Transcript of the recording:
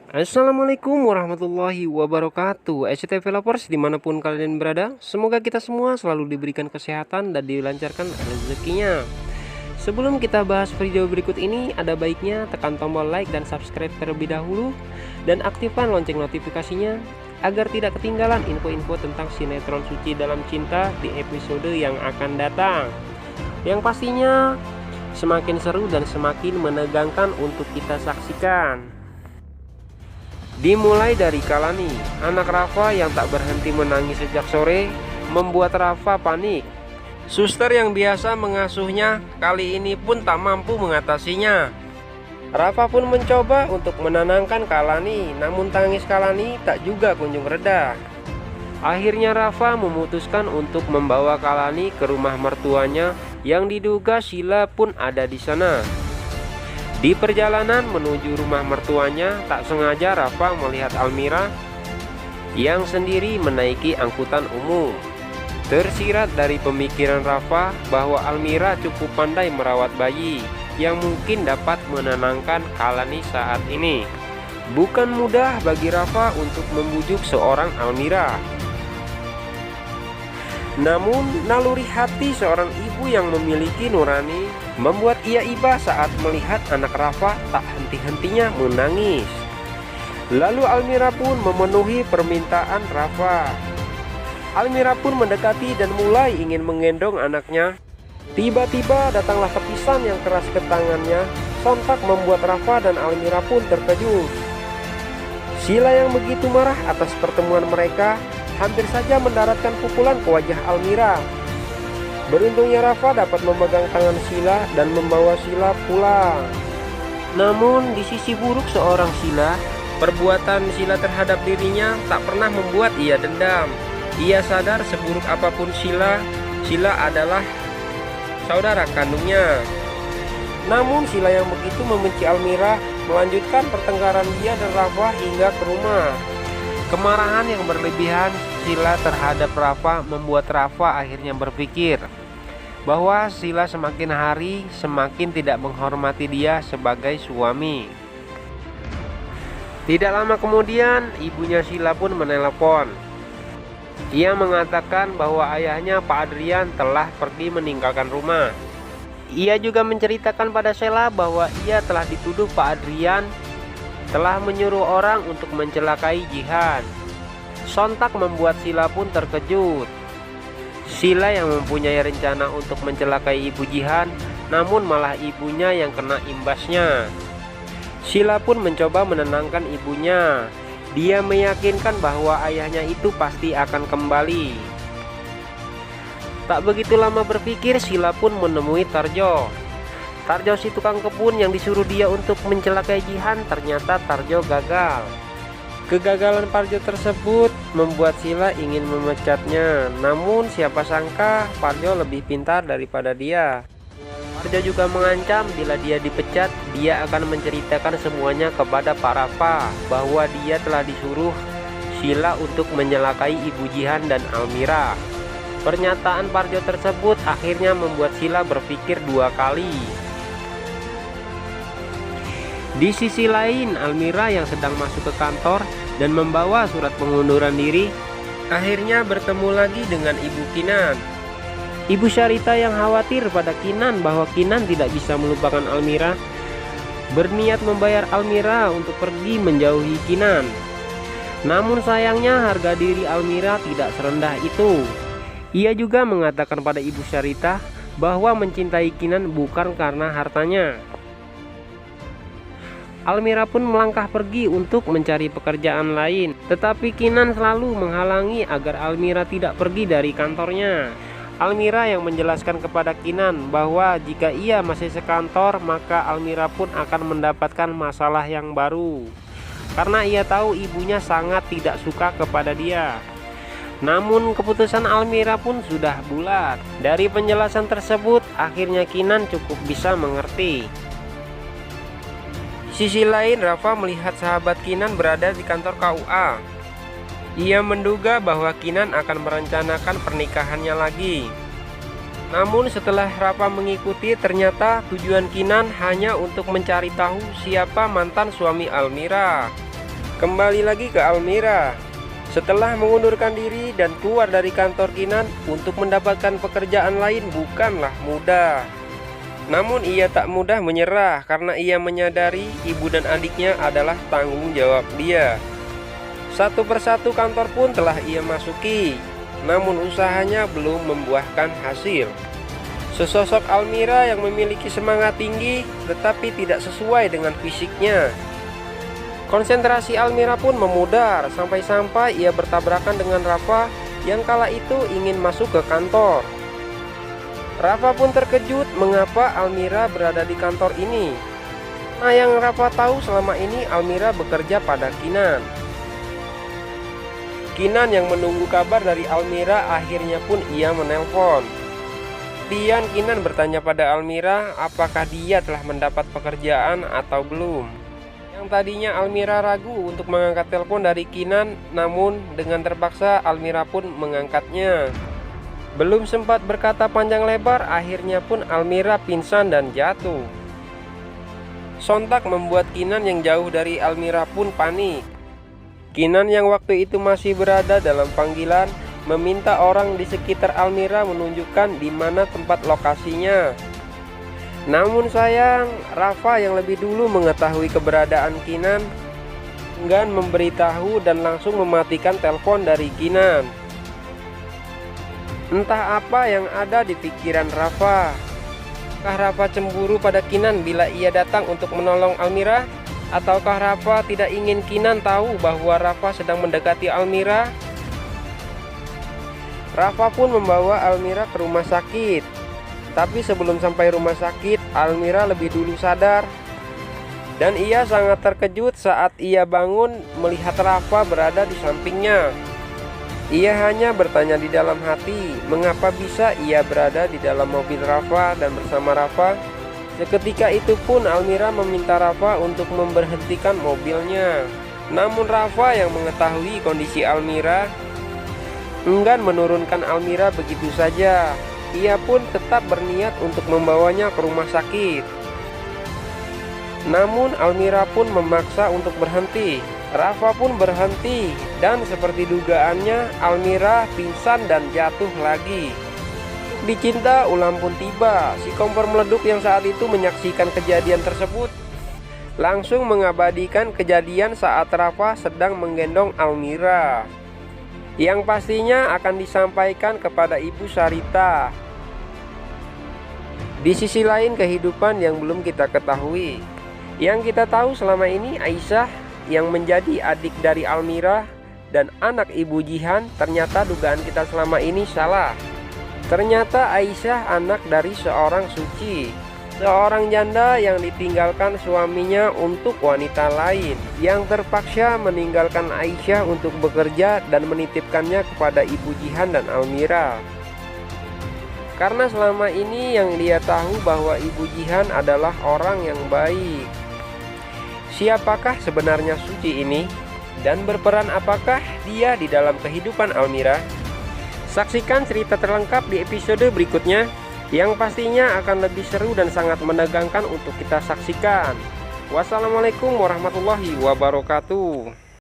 Assalamualaikum warahmatullahi wabarakatuh. SCTV Lovers dimanapun kalian berada, semoga kita semua selalu diberikan kesehatan dan dilancarkan rezekinya. Sebelum kita bahas video berikut ini, ada baiknya tekan tombol like dan subscribe terlebih dahulu, dan aktifkan lonceng notifikasinya agar tidak ketinggalan info-info tentang sinetron Suci Dalam Cinta di episode yang akan datang, yang pastinya semakin seru dan semakin menegangkan untuk kita saksikan. Dimulai dari Kalani, anak Rafa yang tak berhenti menangis sejak sore, membuat Rafa panik. Suster yang biasa mengasuhnya kali ini pun tak mampu mengatasinya. Rafa pun mencoba untuk menenangkan Kalani, namun tangis Kalani tak juga kunjung reda. Akhirnya Rafa memutuskan untuk membawa Kalani ke rumah mertuanya yang diduga Sila pun ada di sana. Di perjalanan menuju rumah mertuanya, tak sengaja Rafa melihat Almira yang sendiri menaiki angkutan umum. Tersirat dari pemikiran Rafa bahwa Almira cukup pandai merawat bayi yang mungkin dapat menenangkan Kalani saat ini. Bukan mudah bagi Rafa untuk membujuk seorang Almira. Namun naluri hati seorang ibu yang memiliki nurani membuat ia iba saat melihat anak Rafa tak henti-hentinya menangis. Lalu Almira pun memenuhi permintaan Rafa. Almira pun mendekati dan mulai ingin menggendong anaknya. Tiba-tiba datanglah tepisan yang keras ke tangannya, sontak membuat Rafa dan Almira pun terkejut. Sila yang begitu marah atas pertemuan mereka hampir saja mendaratkan pukulan ke wajah Almira. Beruntungnya Rafa dapat memegang tangan Sila dan membawa Sila pulang. Namun di sisi buruk seorang Sila, perbuatan Sila terhadap dirinya tak pernah membuat ia dendam. Ia sadar seburuk apapun Sila, Sila adalah saudara kandungnya. Namun Sila yang begitu membenci Almira melanjutkan pertengkaran dia dan Rafa hingga ke rumah. Kemarahan yang berlebihan Sila terhadap Rafa membuat Rafa akhirnya berpikir bahwa Sila semakin hari semakin tidak menghormati dia sebagai suami. Tidak lama kemudian ibunya Sila pun menelepon. Ia mengatakan bahwa ayahnya Pak Adrian telah pergi meninggalkan rumah. Ia juga menceritakan pada Sela bahwa ia telah dituduh Pak Adrian telah menyuruh orang untuk mencelakai Jihan. Sontak membuat Sila pun terkejut. Sila yang mempunyai rencana untuk mencelakai ibu Jihan, namun malah ibunya yang kena imbasnya. Sila pun mencoba menenangkan ibunya. Dia meyakinkan bahwa ayahnya itu pasti akan kembali. Tak begitu lama berpikir, Sila pun menemui Tarjo. Tarjo si tukang kebun yang disuruh dia untuk mencelakai Jihan, ternyata Tarjo gagal. Kegagalan Tarjo tersebut membuat Sila ingin memecatnya. Namun siapa sangka Tarjo lebih pintar daripada dia. Tarjo juga mengancam bila dia dipecat, dia akan menceritakan semuanya kepada Pak Rafa bahwa dia telah disuruh Sila untuk menyelakai ibu Jihan dan Almira. Pernyataan Tarjo tersebut akhirnya membuat Sila berpikir dua kali. Di sisi lain, Almira yang sedang masuk ke kantor dan membawa surat pengunduran diri akhirnya bertemu lagi dengan Ibu Kinan. Ibu Syarita yang khawatir pada Kinan bahwa Kinan tidak bisa melupakan Almira, berniat membayar Almira untuk pergi menjauhi Kinan. Namun sayangnya harga diri Almira tidak serendah itu. Ia juga mengatakan pada Ibu Syarita bahwa mencintai Kinan bukan karena hartanya. Almira pun melangkah pergi untuk mencari pekerjaan lain, tetapi Kinan selalu menghalangi agar Almira tidak pergi dari kantornya. Almira yang menjelaskan kepada Kinan bahwa jika ia masih sekantor, maka Almira pun akan mendapatkan masalah yang baru, karena ia tahu ibunya sangat tidak suka kepada dia. Namun keputusan Almira pun sudah bulat. Dari penjelasan tersebut, akhirnya Kinan cukup bisa mengerti. Sisi lain, Rafa melihat sahabat Kinan berada di kantor KUA. Ia menduga bahwa Kinan akan merencanakan pernikahannya lagi. Namun setelah Rafa mengikuti, ternyata tujuan Kinan hanya untuk mencari tahu siapa mantan suami Almira. Kembali lagi ke Almira. Setelah mengundurkan diri dan keluar dari kantor Kinan untuk mendapatkan pekerjaan lain bukanlah mudah. Namun ia tak mudah menyerah karena ia menyadari ibu dan adiknya adalah tanggung jawab dia. Satu persatu kantor pun telah ia masuki, namun usahanya belum membuahkan hasil. Sesosok Almira yang memiliki semangat tinggi tetapi tidak sesuai dengan fisiknya. Konsentrasi Almira pun memudar sampai-sampai ia bertabrakan dengan Rafa yang kala itu ingin masuk ke kantor. Rafa pun terkejut mengapa Almira berada di kantor ini. Nah, yang Rafa tahu selama ini Almira bekerja pada Kinan. Kinan yang menunggu kabar dari Almira akhirnya pun ia menelpon. Kemudian Kinan bertanya pada Almira apakah dia telah mendapat pekerjaan atau belum. Yang tadinya Almira ragu untuk mengangkat telepon dari Kinan, namun dengan terpaksa Almira pun mengangkatnya. Belum sempat berkata panjang lebar, akhirnya pun Almira pingsan dan jatuh. Sontak membuat Kinan yang jauh dari Almira pun panik. Kinan yang waktu itu masih berada dalam panggilan meminta orang di sekitar Almira menunjukkan di mana tempat lokasinya. Namun sayang, Rafa yang lebih dulu mengetahui keberadaan Kinan enggan memberitahu dan langsung mematikan telepon dari Kinan. Entah apa yang ada di pikiran Rafa. Apakah Rafa cemburu pada Kinan bila ia datang untuk menolong Almira? Ataukah Rafa tidak ingin Kinan tahu bahwa Rafa sedang mendekati Almira? Rafa pun membawa Almira ke rumah sakit. Tapi sebelum sampai rumah sakit, Almira lebih dulu sadar. Dan ia sangat terkejut saat ia bangun melihat Rafa berada di sampingnya. Ia hanya bertanya di dalam hati, mengapa bisa ia berada di dalam mobil Rafa dan bersama Rafa. Seketika itu pun Almira meminta Rafa untuk memberhentikan mobilnya. Namun Rafa yang mengetahui kondisi Almira enggan menurunkan Almira begitu saja. Ia pun tetap berniat untuk membawanya ke rumah sakit. Namun Almira pun memaksa untuk berhenti. Rafa pun berhenti dan seperti dugaannya Almira pingsan dan jatuh lagi. Dicinta ulam pun tiba. Si kompor meleduk yang saat itu menyaksikan kejadian tersebut langsung mengabadikan kejadian saat Rafa sedang menggendong Almira, yang pastinya akan disampaikan kepada Ibu Sarita. Di sisi lain kehidupan yang belum kita ketahui. Yang kita tahu selama ini Aisyah yang menjadi adik dari Almira dan anak Ibu Jihan, ternyata dugaan kita selama ini salah. Ternyata Aisyah anak dari seorang suci, seorang janda yang ditinggalkan suaminya untuk wanita lain, yang terpaksa meninggalkan Aisyah untuk bekerja dan menitipkannya kepada Ibu Jihan dan Almira. Karena selama ini yang dia tahu bahwa Ibu Jihan adalah orang yang baik. Siapakah sebenarnya Suci ini? Dan berperan apakah dia di dalam kehidupan Almira? Saksikan cerita terlengkap di episode berikutnya, yang pastinya akan lebih seru dan sangat menegangkan untuk kita saksikan. Wassalamualaikum warahmatullahi wabarakatuh.